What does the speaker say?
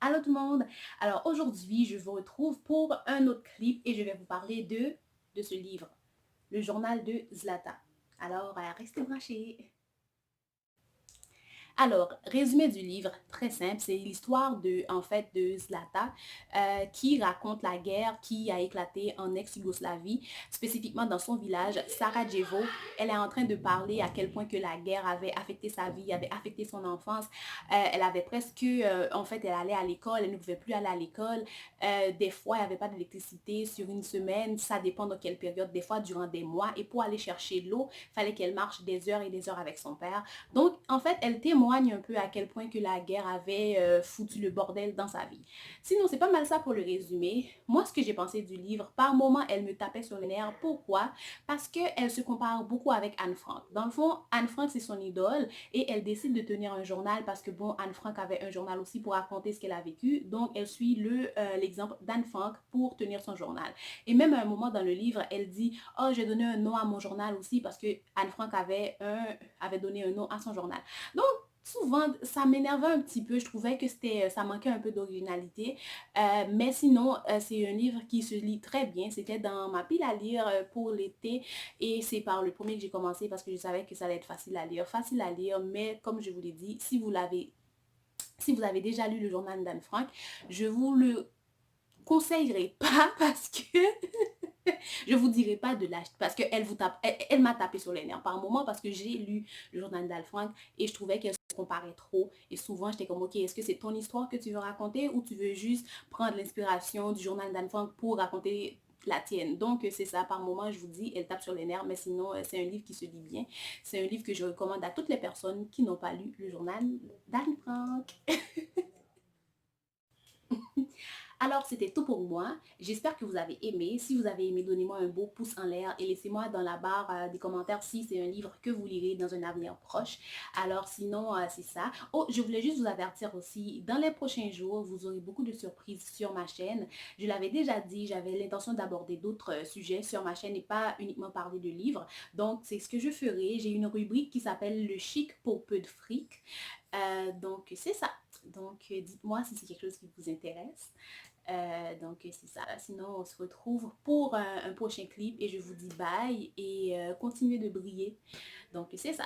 Allô tout le monde! Alors aujourd'hui, je vous retrouve pour un autre clip et je vais vous parler de ce livre, Le journal de Zlata. Alors, restez branchés! Alors, résumé du livre, très simple, c'est l'histoire de Zlata qui raconte la guerre qui a éclaté en ex-Yougoslavie, spécifiquement dans son village, Sarajevo. Elle est en train de parler à quel point que la guerre avait affecté sa vie, avait affecté son enfance. Elle avait elle allait à l'école, elle ne pouvait plus aller à l'école. Des fois, il n'y avait pas d'électricité sur une semaine, ça dépend de quelle période, des fois durant des mois. Et pour aller chercher l'eau, il fallait qu'elle marche des heures et des heures avec son père. Donc, en fait, elle témoigne un peu à quel point que la guerre avait foutu le bordel dans sa vie. Sinon, c'est pas mal ça pour le résumé. Moi, ce que j'ai pensé du livre, par moments, elle me tapait sur les nerfs. Pourquoi? Parce qu'elle se compare beaucoup avec Anne Frank. Dans le fond, Anne Frank, c'est son idole et elle décide de tenir un journal parce que, bon, Anne Frank avait un journal aussi pour raconter ce qu'elle a vécu. Donc, elle suit l'exemple d'Anne Frank pour tenir son journal. Et même à un moment dans le livre, elle dit « Oh, j'ai donné un nom à mon journal aussi parce que Anne Frank avait donné un nom à son journal. » Donc, souvent, ça m'énervait un petit peu. Je trouvais que ça manquait un peu d'originalité. Mais sinon, c'est un livre qui se lit très bien. C'était dans ma pile à lire pour l'été. Et c'est par le premier que j'ai commencé parce que je savais que ça allait être facile à lire. Facile à lire, mais comme je vous l'ai dit, si vous avez déjà lu le journal d'Anne Frank, je vous le conseillerais pas parce que je vous dirai pas de l'acheter parce qu'elle vous tape, elle m'a tapé sur les nerfs par moment parce que j'ai lu le journal d'Anne Frank et je trouvais qu'elle se comparait trop et souvent j'étais comme ok, est-ce que c'est ton histoire que tu veux raconter ou tu veux juste prendre l'inspiration du journal d'Anne Frank pour raconter la tienne. Donc c'est ça, par moment je vous dis, elle tape sur les nerfs, mais sinon c'est un livre qui se lit bien. C'est un livre que je recommande à toutes les personnes qui n'ont pas lu le journal d'Anne Frank. Alors, c'était tout pour moi. J'espère que vous avez aimé. Si vous avez aimé, donnez-moi un beau pouce en l'air et laissez-moi dans la barre des commentaires si c'est un livre que vous lirez dans un avenir proche. Alors, sinon, c'est ça. Oh, je voulais juste vous avertir aussi, dans les prochains jours, vous aurez beaucoup de surprises sur ma chaîne. Je l'avais déjà dit, j'avais l'intention d'aborder d'autres sujets sur ma chaîne et pas uniquement parler de livres. Donc, c'est ce que je ferai. J'ai une rubrique qui s'appelle Le chic pour peu de fric. Donc, c'est ça. Donc, dites-moi si c'est quelque chose qui vous intéresse. Donc, c'est ça. Sinon, on se retrouve pour un prochain clip et je vous dis bye et continuez de briller. Donc, c'est ça.